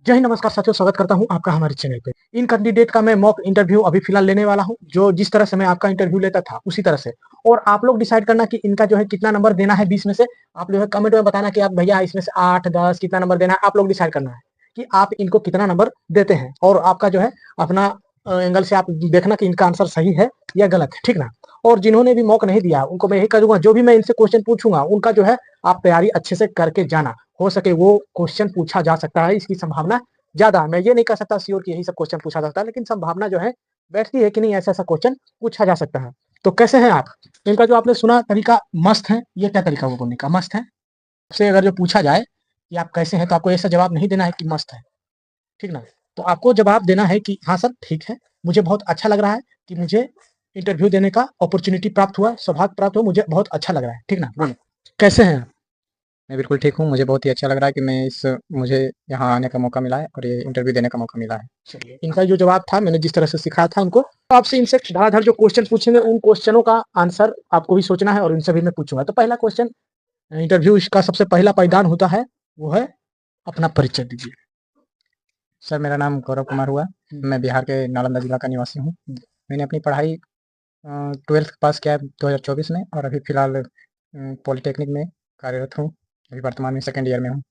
जय हिंद, नमस्कार साथियों, स्वागत करता हूँ आपका हमारे चैनल पे। इन कैंडिडेट का मैं मॉक इंटरव्यू अभी फिलहाल लेने वाला हूँ, जो जिस तरह से मैं आपका इंटरव्यू लेता था, उसी तरह से। और आप लोग डिसाइड करना कि इनका जो है कितना नंबर देना है 20 में से। आप जो है कमेंट में बताना कि आप भैया इसमें से 8, 10 कितना नंबर देना है, आप लोग डिसाइड करना है कि आप इनको कितना नंबर देते हैं। और आपका जो है अपना एंगल से आप देखना कि इनका आंसर सही है या गलत है, ठीक ना? और जिन्होंने भी मॉक नहीं दिया, उनको मैं यही करूँगा, जो भी मैं इनसे क्वेश्चन पूछूँगा, उनका जो है आप तैयारी अच्छे से करके जाना। हो सके वो क्वेश्चन पूछा जा सकता है, इसकी संभावना ज़्यादा है। मैं ये नहीं कह सकता श्योर कि यही सब क्वेश्चन पूछा सकता है, लेकिन संभावना जो है बैठती है कि नहीं ऐसा-ऐसा क्वेश्चन पूछा जा सकता है। तो कैसे हैं आप? इनका जो आपने सुना तरीका मस्त है, ये क्या तरीका हुआ बोलने का? मस्त है? आपसे अगर जो पूछा जाए कि आप कैसे हैं, तो आपको ऐसा जवाब नहीं देना है कि मस्त है, ठीक ना? तो आपको जवाब देना है कि हाँ सर, ठीक है, मुझे बहुत अच्छा लग रहा है कि मुझे इंटरव्यू देने का अपॉर्च्युनिटी प्राप्त हुआ, सौभाग्य प्राप्त हुआ, मुझे बहुत अच्छा लग रहा है, ठीक ना? बोलो, कैसे हैं आप? मैं बिल्कुल ठीक हूँ। मुझे बहुत ही अच्छा लग रहा है कि मुझे यहाँ आने का मौका मिला है और ये इंटरव्यू देने का मौका मिला है। चलिए, इनका जो जवाब था मैंने जिस तरह से सिखाया था उनको, तो आपसे इनसे धड़ाधड़ जो क्वेश्चन पूछेंगे, उन क्वेश्चनों का आंसर आपको भी सोचना है और इनसे भी मैं पूछूँगा। तो पहला क्वेश्चन इंटरव्यू का सबसे पहला पायदान होता है, वो है अपना परिचय दीजिए। सर, मेरा नाम गौरव कुमार हुआ। मैं बिहार के नालंदा जिला का निवासी हूँ। मैंने अपनी पढ़ाई 12th पास किया है 2024 में और अभी फ़िलहाल पॉलिटेक्निक में कार्यरत हूँ। अभी वर्तमान में सेकंड ईयर में हूँ।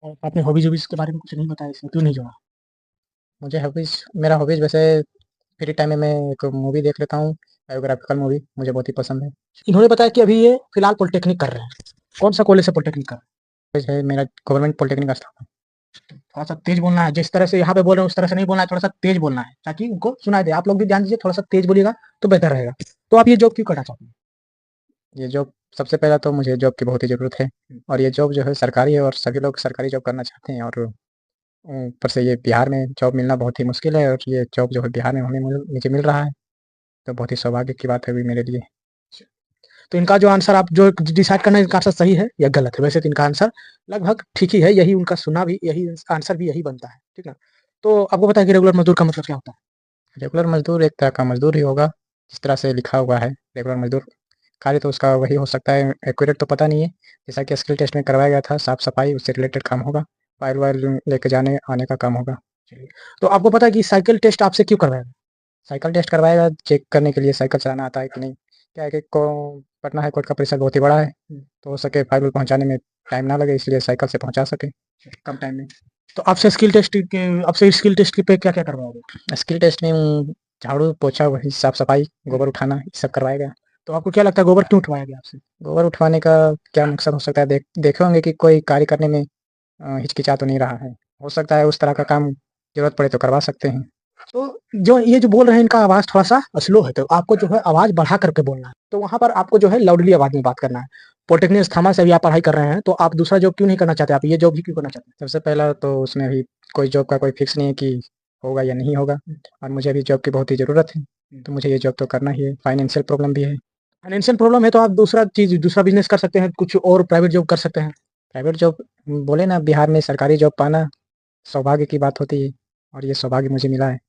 और आपने हॉबीज़-वॉबीज़ के बारे में कुछ नहीं बताया इसमें, क्यों नहीं जोड़ा? मेरा हॉबीज़ वैसे फ्री टाइम में मैं एक मूवी देख लेता हूँ, बायोग्राफिकल मूवी मुझे बहुत ही पसंद है। इन्होंने बताया कि अभी ये फिलहाल पॉलिटेक्निक कर रहे हैं। कौन-सा कॉलेज से पॉलिटेक्निक कर रहे हैं? कॉलेज है मेरा गवर्नमेंट पॉलिटेक्निक स्थान। थोड़ा-सा तेज़ बोलना है, जिस तरह से यहाँ पे बोल रहे हैं उस तरह से नहीं बोलना है, थोड़ा-सा तेज़ बोलना है, ताकि उनको सुनाई दे। आप लोग भी ध्यान दीजिए, थोड़ा-सा तेज़ बोलिएगा तो बेहतर रहेगा। तो आप ये जॉब क्यों करना चाहते हैं? ये जॉब सबसे पहला तो मुझे जॉब की बहुत ही ज़रूरत है और ये जॉब जो है सरकारी है और सभी लोग सरकारी जॉब करना चाहते हैं और ऊपर से ये बिहार में जॉब मिलना बहुत ही मुश्किल है और ये जॉब जो है बिहार में मुझे मिल रहा है, तो बहुत ही सौभाग्य की बात है अभी मेरे लिए। तो इनका जो आंसर आप जो डिसाइड करना है, इनका आंसर सही है या गलत है? वैसे तो इनका आंसर लगभग ठीक ही है, यही उनका सुना भी यही आंसर भी यही बनता है, ठीक ना? तो आपको पता है कि रेगुलर मज़दूर का मतलब क्या होता है? रेगुलर मज़दूर एक तरह का मज़दूर ही होगा, जिस तरह से लिखा हुआ है रेगुलर मज़दूर। कार्य तो उसका वही हो सकता है, एक्यूरेट तो पता नहीं है। जैसा कि स्किल टेस्ट में करवाया गया था, साफ-सफाई उससे रिलेटेड काम होगा, फाइल-वाइल लेके जाने आने का काम होगा। चलिए, तो आपको पता है कि साइकिल टेस्ट आपसे क्यों करवाया गया? साइकिल टेस्ट करवाएगा चेक करने के लिए साइकिल चलाना आता है कि नहीं। क्या है कि को पटना हाई कोर्ट का परिसर बहुत ही बड़ा है, हुँ, तो हो सके फाइल पहुंचाने में टाइम ना लगे, इसलिए साइकिल से पहुंचा सके कम टाइम में। तो आपसे स्किल टेस्ट पे क्या-क्या करवाया गया? स्किल टेस्ट में झाड़ू पोछा वही साफ सफाई गोबर उठाना ये सब करवाएगा। तो आपको क्या लगता है गोबर क्यों उठवाया गया आपसे? गोबर उठवाने का क्या मकसद हो सकता है, देखे होंगे कि कोई कार्य करने में हिचकिचा तो नहीं रहा है। हो सकता है उस तरह का काम जरूरत पड़े तो करवा सकते हैं। तो जो ये जो बोल रहे हैं इनका आवाज़ थोड़ा-सा स्लो है, तो आपको जो है आवाज़ बढ़ा करके बोलना है। तो वहाँ पर आपको जो है लाउडली आवाज़ में बात करना है। पॉलिटेक्निक स्थामा से अभी आप पढ़ाई कर रहे हैं, तो आप दूसरा जॉब क्यों नहीं करना चाहते? आप ये जॉब ही क्यों करना चाहते हैं? सबसे पहला तो उसमें अभी कोई जॉब का कोई फिक्स नहीं है कि होगा या नहीं होगा हुँ, और मुझे अभी जॉब की बहुत ही ज़रूरत है, हुँ। तो मुझे ये जॉब तो करना ही है। फाइनेंशियल प्रॉब्लम भी है। फाइनेंशियल प्रॉब्लम है तो आप दूसरा बिज़नेस कर सकते हैं, कुछ और प्राइवेट जॉब कर सकते हैं। प्राइवेट जॉब बोले ना, बिहार में सरकारी जॉब पाना सौभाग्य की बात होती है और ये सौभाग्य मुझे मिला है।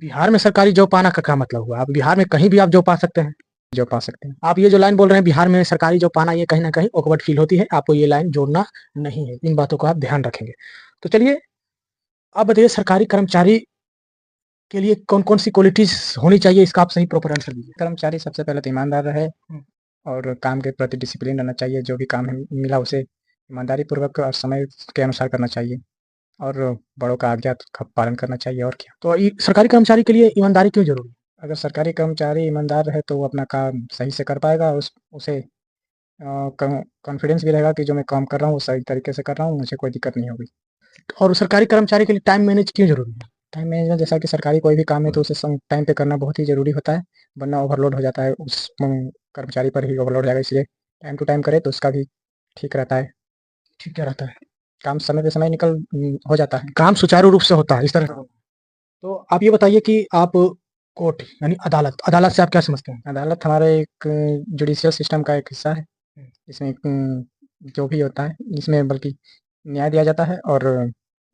बिहार में सरकारी जॉब पाना का क्या मतलब हुआ? आप बिहार में कहीं भी आप जॉब पा सकते हैं। जॉब पा सकते हैं। आप ये जो लाइन बोल रहे हैं बिहार में सरकारी जॉब पाना, ये कहीं न कहीं ऑकवर्ड फ़ील होती है, आपको ये लाइन जोड़ना नहीं है। इन बातों का आप ध्यान रखेंगे। तो चलिए, आप बताइए सरकारी कर्मचारी के लिए कौन-कौन सी क्वालिटीज़ होनी चाहिए? इसका आप सही प्रॉपर आंसर दीजिए। कर्मचारी सबसे पहले तो ईमानदार रहे हुँ। और काम के प्रति डिसिप्लिन रहना चाहिए। जो भी काम है मिला उसे ईमानदारी पूर्वक और समय के अनुसार करना चाहिए और बड़ों का आज्ञा का पालन करना चाहिए और क्या। तो सरकारी कर्मचारी के लिए ईमानदारी क्यों ज़रूरी है? अगर सरकारी कर्मचारी ईमानदार रहे तो वो अपना काम सही से कर पाएगा। उसे कॉन्फिडेंस भी रहेगा कि जो मैं काम कर रहा हूँ वो सही तरीके से कर रहा हूँ, मुझे कोई दिक्कत नहीं होगी। और सरकारी कर्मचारी के लिए टाइम मैनेज क्यों ज़रूरी है? टाइम मैनेजमेंट जैसा कि सरकारी कोई भी काम है तो उसे टाइम पे करना बहुत ही ज़रूरी होता है, वरना ओवरलोड हो जाता है। कर्मचारी पर ही ओवरलोड हो जाएगा, इसलिए टाइम टू टाइम करे तो उसका भी ठीक रहता है। ठीक क्या रहता है? काम समय पे समय हो जाता है। काम सुचारू रूप से होता है, इस तरह का। तो आप ये बताइए कि आप कोर्ट यानी अदालत, अदालत से आप क्या समझते हैं? अदालत हमारे एक जुडिशियल सिस्टम का एक हिस्सा है। हुँ। इसमें जो भी होता है इसमें बल्कि न्याय दिया जाता है और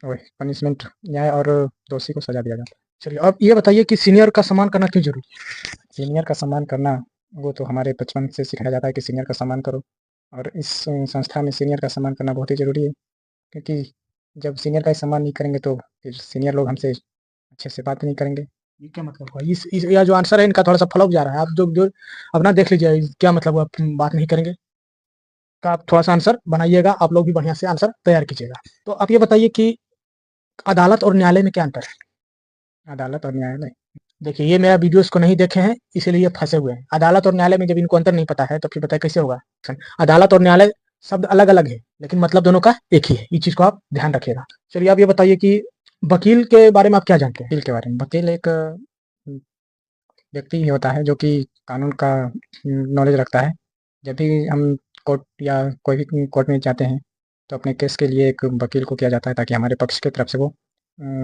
वही पनिशमेंट, न्याय और दोषी को सज़ा दिया जाता है। चलिए, आप ये बताइए कि सीनियर का सम्मान करना क्यों ज़रूरी है? सीनियर का सम्मान करना, वो तो हमारे बचपन से सिखाया जाता है कि सीनियर का सम्मान करो और इस संस्था में सीनियर का सम्मान करना बहुत ही ज़रूरी है, क्योंकि जब सीनियर का ही सम्मान नहीं करेंगे तो फिर सीनियर लोग हमसे अच्छे से बात नहीं करेंगे। ये क्या मतलब हुआ? इस यह जो आंसर है इनका थोड़ा-सा फ्लॉप जा रहा है। आप जो अपना देख लीजिए क्या मतलब हुआ बात नहीं करेंगे? का आप थोड़ा-सा आंसर बनाइएगा, आप लोग भी बढ़िया से आंसर तैयार कीजिएगा। तो आप ये बताइए कि अदालत और न्यायालय में क्या अंतर है? अदालत और न्यायालय देखिए ये मेरा वीडियो इसको नहीं देखे हैं, इसीलिए फँसे हुए हैं। अदालत और न्यायालय में जब इनको अंतर नहीं पता है, तो फिर बताइए कैसे होगा? अदालत और न्यायालय शब्द अलग-अलग है, लेकिन मतलब दोनों का एक ही है। ये चीज़ को आप ध्यान रखिएगा। चलिए आप ये बताइए कि वकील के बारे में आप क्या जानते हैं? वकील के बारे में, वकील एक व्यक्ति ही होता है जो कि कानून का नॉलेज रखता है। जब भी हम कोर्ट या कोई भी कोर्ट में जाते हैं तो अपने केस के लिए एक वकील को किया जाता है ताकि हमारे पक्ष की तरफ से वो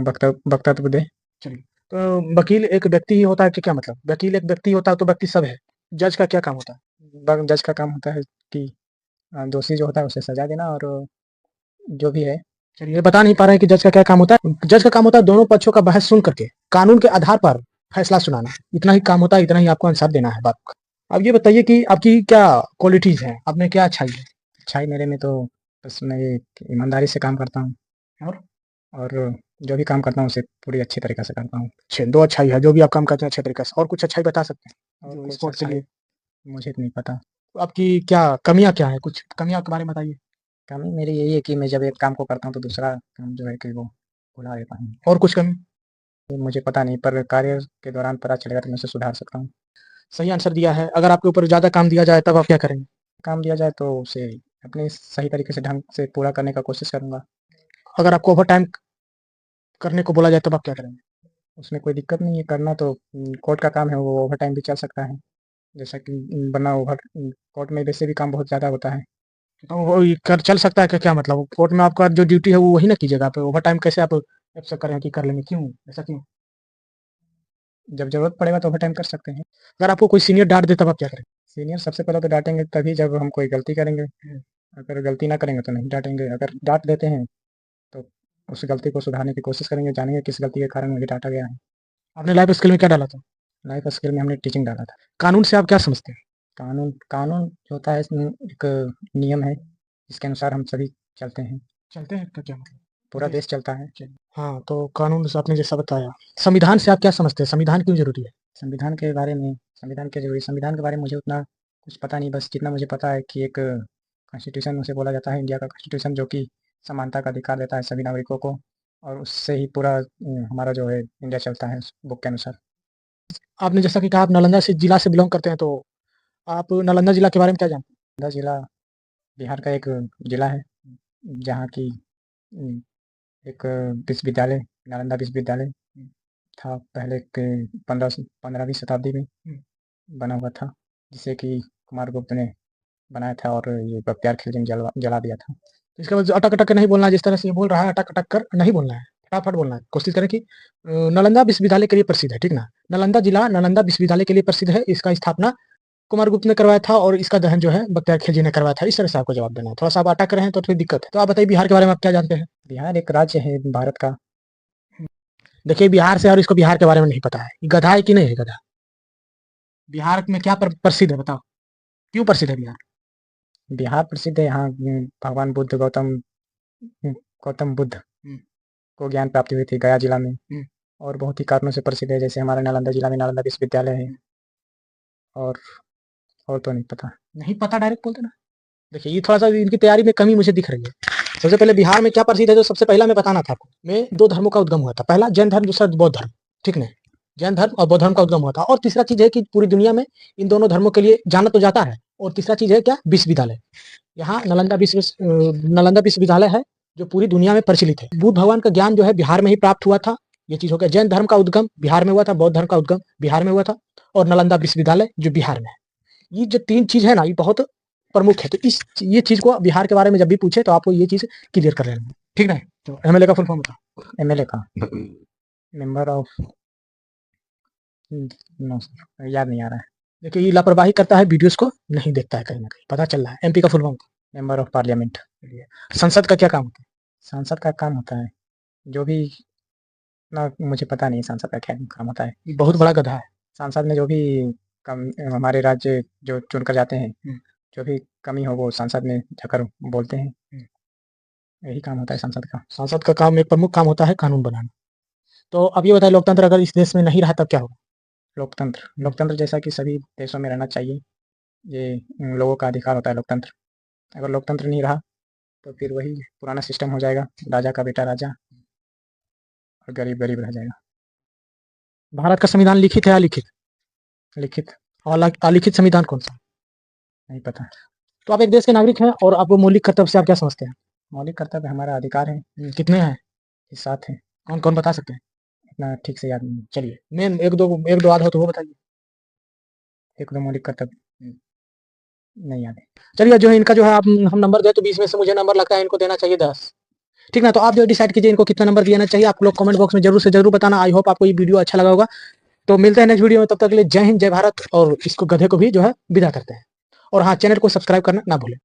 वक्तव्य दे। चलिए, तो वकील एक व्यक्ति ही होता है कि क्या मतलब? वकील एक व्यक्ति होता है तो व्यक्ति सब है। जज का क्या काम होता है? जज का काम होता है कि दोषी जो होता है उसे सजा देना और जो भी है। चलिए बता नहीं पा रहे हैं कि जज का क्या काम होता है? जज का काम होता है दोनों पक्षों का बहस सुन करके कानून के आधार पर फैसला सुनाना। इतना ही काम होता है, इतना ही आपको इंसाफ देना है बात का। अब ये बताइए कि आपकी क्या क्वालिटीज़ हैं? आप में क्या अच्छाई है? अच्छाई मेरे में तो बस मैं ईमानदारी से काम करता हूँ और? और जो भी काम करता हूँ उसे पूरी अच्छी तरीक़े से करता हूँ। अच्छे 2 अच्छाई है, जो भी आप काम करते हैं अच्छे तरीके से। और कुछ अच्छाई बता सकते हैं? और जो कुछ स्पोर्ट्स के अच्छाई लिए मुझे तो नहीं पता। तो आपकी क्या कमियाँ क्या हैं? कुछ कमियाँ के बारे में बताइए। कमी मेरी यही है कि मैं जब एक काम को करता हूँ तो दूसरा काम जो है कि वो भुला देता हूँ। और कुछ कमी? तो मुझे पता नहीं, पर कार्य के दौरान पता चलेगा तो मैं उसे सुधार सकता हूँ। सही आंसर दिया है। अगर आपके ऊपर ज़्यादा काम दिया जाए तब आप क्या करेंगे? काम दिया जाए तो उसे अपने सही तरीके से ढंग से पूरा करने का कोशिश करूँगा। अगर आपको ओवरटाइम करने को बोला जाए तब आप क्या करेंगे? उसमें कोई दिक्कत नहीं है, करना तो कोर्ट का काम है, वो ओवरटाइम भी चल सकता है। जैसा कि वरना कोर्ट में वैसे भी काम बहुत ज़्यादा होता है। तो वो ये कर चल सकता है क्या मतलब? कोर्ट में आपका जो ड्यूटी है वो वही ना कीजिएगा आप ओवरटाइम कैसे आप एक्सेप्ट करें कि कर लेंगे? क्यों? ऐसा क्यों? जब ज़रूरत पड़ेगा तो ओवरटाइम कर सकते हैं। अगर आपको कोई सीनियर डाँट दे तब आप क्या करेंगे? सीनियर सबसे पहले तो डाँटेंगे तभी जब हम कोई गलती करेंगे। हुँ। अगर गलती ना करेंगे तो नहीं डाँटेंगे। अगर डाँट देते हैं तो उस गलती को सुधारने की कोशिश करेंगे, जानेंगे किस गलती के कारण मुझे डाँटा गया है। आपने लाइफ स्किल में क्या डाला था? लाइफ स्किल में हमने टीचिंग डाला था। कानून से आप क्या समझते हैं? कानून कानून जो होता है इसमें एक नियम है, जिसके अनुसार हम सभी चलते हैं। चलते हैं का क्या मतलब? पूरा देश देश चलता है। चलिए। हाँ, तो कानून से आपने जैसा बताया। संविधान से आप क्या समझते हैं? संविधान क्यों ज़रूरी है? संविधान के बारे में संविधान क्या ज़रूरी संविधान के बारे में मुझे उतना कुछ पता नहीं, बस जितना मुझे पता है कि एक कॉन्स्टिट्यूशन उसे बोला जाता है, इंडिया का कॉन्स्टिट्यूशन जो कि समानता का अधिकार देता है सभी नागरिकों को और उससे ही पूरा हमारा जो है इंडिया चलता है उस बुक के अनुसार। आपने जैसा कि कहा आप नालंदा से जिला से बिलॉन्ग करते हैं तो आप नालंदा जिला के बारे में क्या जानते हैं? नालंदा ज़िला बिहार का एक ज़िला है, जहाँ की एक विश्वविद्यालय नालंदा विश्वविद्यालय था पहले के 15वीं शताब्दी में हुँ। बना हुआ था, जिसे कि कुमारगुप्त ने बनाया था और ये बख्तियार खिलजी ने जला दिया था। तो इसका मतलब अटक-अटक के नहीं बोलना है जिस तरह से ये बोल रहा है अटक-अटक कर नहीं बोलना है, फटाफट बोलना है। कोशिश करें कि नालंदा विश्वविद्यालय के लिए प्रसिद्ध है, ठीक ना? नालंदा जिला नालंदा विश्वविद्यालय के लिए प्रसिद्ध है, इसका स्थापना कुमारगुप्त ने करवाया था और इसका दहन जो है बख्तियार खिलजी ने करवाया था। इस तरह से आपको जवाब देना है। थोड़ा-सा आप अटक रहे हैं तो थोड़ी दिक्कत है। तो आप बताइए बिहार के बारे में आप क्या जानते हैं? बिहार एक राज्य है भारत का। देखिए बिहार से और इसको बिहार के बारे में नहीं पता है। ये गधा है कि नहीं है गधा? बिहार में क्या प्रसिद्ध है बताओ? क्यों प्रसिद्ध है बिहार? बिहार प्रसिद्ध है, यहाँ भगवान बुद्ध गौतम बुद्ध हुँ, को ज्ञान प्राप्ति हुई थी गया जिला में हुँ, और बहुत ही कारणों से प्रसिद्ध है, जैसे हमारे नालंदा जिला में नालंदा विश्वविद्यालय है और और तो नहीं पता। नहीं पता डायरेक्ट बोल देना। देखिए ये थोड़ा-सा इनकी तैयारी में कमी मुझे दिख रही है। सबसे पहले बिहार में क्या प्रसिद्ध है जो सबसे पहला मैं बताना था आपको। में 2 धर्मों का उद्गम हुआ था। पहला जैन धर्म, दूसरा बौद्ध धर्म, ठीक नहीं? जैन धर्म और बौद्ध धर्म का उद्गम हुआ था और तीसरा चीज़ है कि पूरी दुनिया में इन दोनों धर्मों के लिए जाना तो जाता है और तीसरा चीज़ है क्या? विश्वविद्यालय। यहाँ नालंदा विश्वविद्यालय है जो पूरी दुनिया में प्रचलित है। बुद्ध भगवान का ज्ञान जो है बिहार में ही प्राप्त हुआ था। ये चीज़ हो गया। जैन धर्म का उद्गम बिहार में हुआ था, बौद्ध धर्म का उद्गम बिहार में हुआ था और नालंदा विश्वविद्यालय जो बिहार में है। ये जो 3 चीज़ है ना, ये बहुत प्रमुख है। तो ये चीज़ को बिहार के बारे में जब भी पूछे तो आपको ये चीज़ क्लियर कर लेना है। ठीक ना? तो एमएलए का फुल फॉर्म बताओ। एमएलए का मेंबर ऑफ नो सर याद नहीं आ रहा है। देखिए ये लापरवाही करता है, वीडियोज़ को नहीं देखता है कहीं न कहीं, पता चल रहा है। एमपी का full form member of parliament. चलिए, संसद का क्या काम होता है? सांसद का काम होता है जो भी ना मुझे पता नहीं सांसद का क्या काम होता है। ये बहुत बड़ा गधा है। सांसद में जो भी कम हमारे राज्य जो चुनकर जाते हैं, हुँ, जो भी कमी हो वो सांसद में जाकर बोलते हैं। हुँ। यही काम होता है सांसद का। सांसद का काम, एक प्रमुख काम होता है कानून बनाना। तो अब ये बताइए, लोकतंत्र अगर इस देश में नहीं रहा तब क्या होगा? लोकतंत्र जैसा कि सभी देशों में रहना चाहिए। ये लोगों का अधिकार होता है लोकतंत्र। अगर लोकतंत्र नहीं रहा तो फिर वही पुराना सिस्टम हो जाएगा, राजा का बेटा राजा और गरीब गरीब रह जाएगा। भारत का संविधान लिखित है या अलिखित? लिखित अलिखित संविधान कौन सा? नहीं पता। तो आप एक देश के नागरिक हैं और आपको मौलिक कर्तव्य से आप क्या समझते हैं? मौलिक कर्तव्य हमारा अधिकार है, कितने हैं? ये 7 है। कौन कौन बता सकते हैं? इतना ठीक से याद नहीं। चलिए, मेन एक दो याद हो तो वो बताइए। 1-2 मौलिक कर्तव्य नहीं याद है। चलिए, जो है इनका जो है आप हम नंबर दे तो 20 में से मुझे नंबर लगता है इनको देना चाहिए 10। ठीक ना? तो आप जो डिसाइड कीजिए इनको कितना नंबर देना चाहिए। आप लोग कमेंट बॉक्स में जरूर से जरूर बताना। आई होप आपको ये वीडियो अच्छा लगा होगा। तो मिलते हैं नेक्स्ट वीडियो में, तब तक के लिए जय हिंद जय भारत, और इसको गधे को भी जो है विदा करते हैं। और हाँ, चैनल को सब्सक्राइब करना ना भूलें।